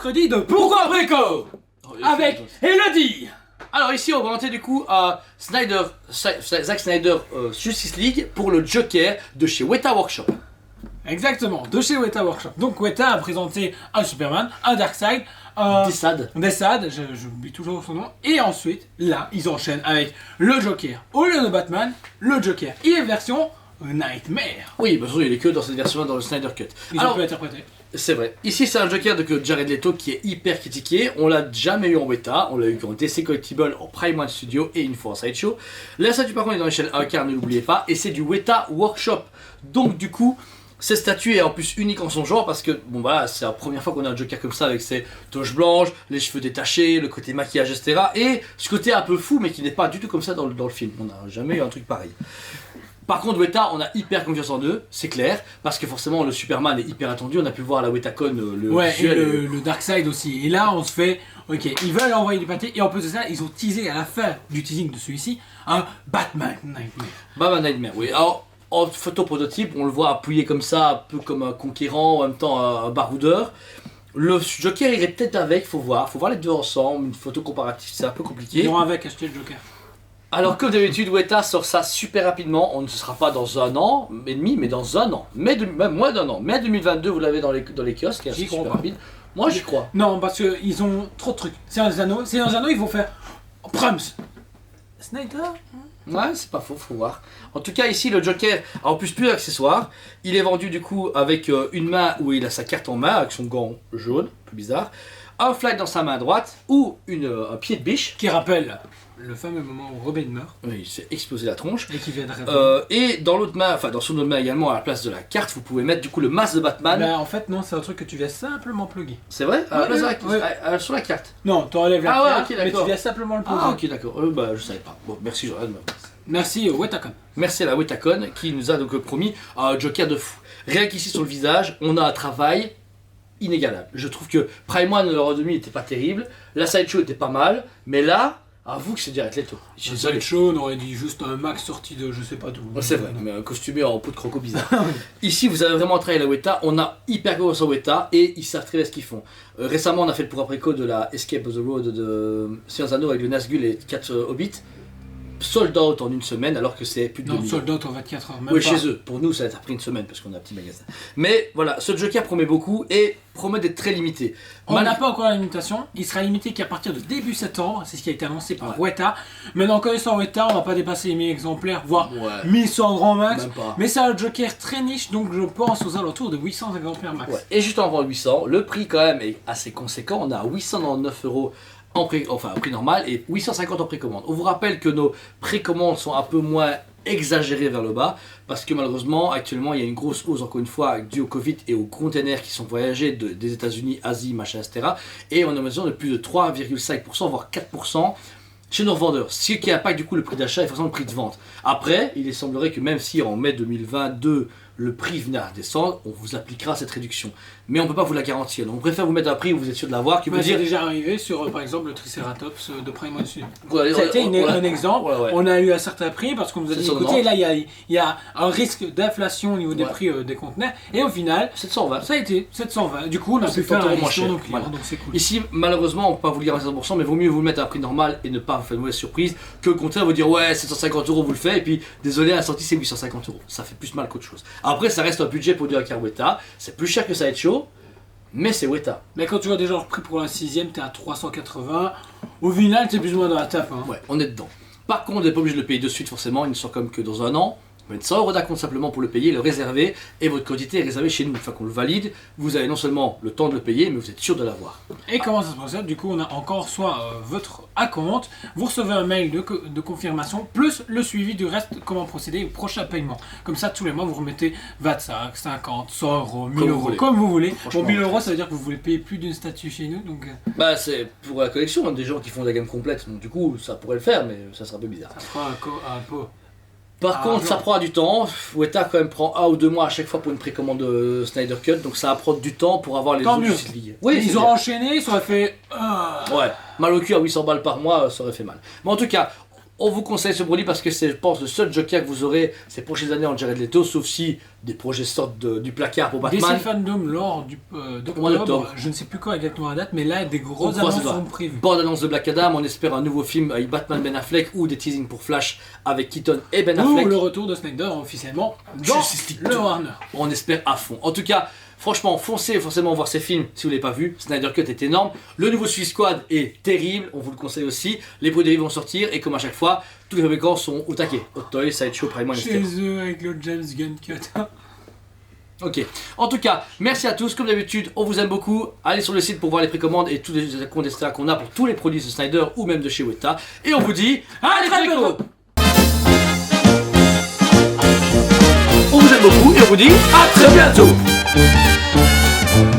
mercredi de Pourquoi Préco avec Elodie. Alors ici on va monter du coup à Zack Snyder Justice League pour le Joker de chez Weta Workshop. Exactement, de chez Weta Workshop. Donc Weta a présenté un Superman, un Darkseid, Desad, j'oublie toujours son nom. Et ensuite, là, ils enchaînent avec le Joker. Au lieu de Batman, le Joker, il est version Nightmare. Oui, parce qu'il est que dans cette version-là, dans le Snyder Cut. Ils ont pu interpréter. C'est vrai. Ici, c'est un Joker de Jared Leto qui est hyper critiqué. On l'a jamais eu en Weta, on l'a eu en DC Collectible, en Prime One Studio et une fois en Sideshow. La statue par contre est dans l'échelle 1/4, ne l'oubliez pas, et c'est du Weta Workshop. Donc du coup, cette statue est en plus unique en son genre parce que, bon voilà, c'est la première fois qu'on a un Joker comme ça avec ses toches blanches, les cheveux détachés, le côté maquillage, etc. Et ce côté un peu fou mais qui n'est pas du tout comme ça dans le film. On n'a jamais eu un truc pareil. Par contre, Weta, on a hyper confiance en eux, c'est clair, parce que forcément le Superman est hyper attendu, on a pu voir à la WetaCon le visuel. Et le Darkseid aussi. Et là, on se fait, ok, ils veulent envoyer du pâté, et en plus de ça, ils ont teasé à la fin du teasing de celui-ci, un Batman Nightmare. Batman Nightmare, oui. Alors, en photo prototype, on le voit appuyé comme ça, un peu comme un conquérant, en même temps un baroudeur. Le Joker irait peut-être avec, faut voir les deux ensemble, une photo comparative, c'est un peu compliqué. Ils vont avec acheter le Joker. Alors comme d'habitude, Weta sort ça super rapidement, on ne sera pas dans un an et demi, mais dans un an, même moins d'un an. Mai 2022, vous l'avez dans les kiosques, c'est super rapide. Moi j'y crois. Non, parce qu'ils ont trop de trucs. C'est un anneau, ils vont faire Prums. Snyder. Ouais, c'est pas faux, faut voir. En tout cas, ici, le Joker a en plus d'accessoires. Il est vendu du coup avec une main où il a sa carte en main, avec son gant jaune, un peu bizarre. Un flag dans sa main droite, ou un pied de biche. Qui rappelle le fameux moment où Robin meurt. Oui, il s'est explosé la tronche. Et qui vient de réveiller. Et dans l'autre main, enfin dans son autre main également, à la place de la carte, vous pouvez mettre du coup le masque de Batman. Bah, en fait, non, c'est un truc que tu viens simplement plugger. C'est vrai? À la place de la sur la carte. Non, tu enlèves la carte, okay, mais tu viens simplement le plugger. Ah, ok, d'accord. Bah, je savais pas. Bon, merci, Jordan. Merci Wetacon. Merci à la Wetacon qui nous a donc promis un Joker de fou. Rien qu'ici sur le visage, on a un travail inégalable. Je trouve que Prime One, leur demi n'était pas terrible, la Sideshow était pas mal, mais là, avoue que c'est Jared Leto. La Sideshow, on aurait dit juste un Max sorti de je sais pas d'où. C'est vrai, mais un costumé en peau de croco bizarre. Ici, vous avez vraiment travaillé la Weta, on a hyper confiance en Weta et ils savent très bien ce qu'ils font. Récemment, on a fait le pour après de la Escape of the Road de Seigneur des Anneaux avec le Nazgûl et 4 Hobbits. Sold out en une semaine alors que c'est plus de 2 millions. Sold out en 24 heures. Même oui, pas. Chez eux. Pour nous, ça a pris une semaine parce qu'on a un petit magasin. Mais voilà, ce Joker promet beaucoup et promet d'être très limité. On n'a pas encore la limitation. Il sera limité qu'à partir de début septembre. C'est ce qui a été annoncé par Weta. Maintenant, connaissant Weta, on va pas dépasser les 1000 exemplaires, voire 1100 grand max. Mais c'est un Joker très niche, donc je pense aux alentours de 800 exemplaires max. Ouais. Et juste en vend 800, le prix quand même est assez conséquent. On a 899 € en prix normal et 850 en précommande. On vous rappelle que nos précommandes sont un peu moins exagérées vers le bas parce que malheureusement actuellement il y a une grosse hausse encore une fois due au Covid et aux containers qui sont voyagés des États-Unis, Asie, machin, etc. Et on a besoin de plus de 3,5% voire 4% chez nos revendeurs, ce qui impacte du coup le prix d'achat et forcément le prix de vente. Après, il semblerait que même si en mai 2022 le prix venait à descendre, on vous appliquera cette réduction. Mais on ne peut pas vous la garantir. Donc on préfère vous mettre un prix où vous êtes sûr de l'avoir. C'est déjà arrivé sur par exemple le Triceratops de Prime One Studio. Ça a été un exemple. On a eu un certain prix parce qu'on nous a dit écoutez, là il y a un risque d'inflation au niveau des prix des conteneurs. Et au final, 720. Ça a été 720. Du coup, on a pu faire un moins nos clients, donc c'est cool. Ici, malheureusement, on ne peut pas vous le garantir à 100%, mais vaut mieux vous le mettre à un prix normal et ne pas vous faire une mauvaise surprise que le contraire, vous dire ouais, 750 € vous le faites et puis désolé, à la sortie c'est 850 €. Ça fait plus mal qu'autre chose. Après, ça reste un budget pour du Joker Weta. C'est plus cher que ça va être chaud. Mais c'est Weta. Mais quand tu vois déjà le prix pour la 6ème, t'es à 380. Au final, t'es plus ou moins dans la tape. Hein. Ouais, on est dedans. Par contre, on n'est pas obligé de le payer de suite forcément. Il ne sort comme que dans un an. Vous mettez 100 € d'acompte simplement pour le payer, le réserver. Et votre quantité est réservée chez nous. Une fois qu'on le valide, vous avez non seulement le temps de le payer, mais vous êtes sûr de l'avoir. Et comment ça se procède? Du coup, on a encore soit votre acompte, vous recevez un mail de confirmation, plus le suivi du reste, comment procéder au prochain paiement. Comme ça, tous les mois, vous remettez 25, 50, 100 €, 1000 €, comme vous voulez. Bon, 1000 €, ça veut dire que vous voulez payer plus d'une statue chez nous. Donc... Bah, c'est pour la collection, des gens qui font la gamme complète. Donc, du coup, ça pourrait le faire, mais ça sera un peu bizarre. Ça fera un peu. Par contre, ça prend du temps. Weta quand même prend 1 ou 2 mois à chaque fois pour une précommande de Snyder Cut, donc ça va prendre du temps pour avoir les autres Justice League. Oui, ils ont enchaîné, ça aurait fait. Ouais, mal au cul à 800 balles par mois, ça aurait fait mal. Mais en tout cas, On vous conseille ce produit parce que c'est, je pense, le seul Joker que vous aurez ces prochaines années en Jared Leto, sauf si des projets sortent du placard pour Batman. DC Fandom lors d'octobre, je ne sais plus quand exactement la date, mais là des grosses annonces sont prévues. Bande annonce de Black Adam, on espère un nouveau film avec Batman Ben Affleck ou des teasings pour Flash avec Keaton et Ben Affleck. Ou le retour de Snyder officiellement dans le Warner. On espère à fond. En tout cas, franchement, foncez forcément voir ces films si vous ne l'avez pas vu. Snyder Cut est énorme. Le nouveau Suicide Squad est terrible, on vous le conseille aussi. Les produits dérivés vont sortir et comme à chaque fois, tous les fabricants sont au taquet. Hot Toys, Sideshow, Prime One, etc. Chez eux avec le James Gunn Cut. Ok. En tout cas, merci à tous. Comme d'habitude, on vous aime beaucoup. Allez sur le site pour voir les précommandes et tous les comptes etc. qu'on a pour tous les produits de Snyder ou même de chez Weta. Et on vous dit allez très bientôt. On vous aime beaucoup et on vous dit à très bientôt.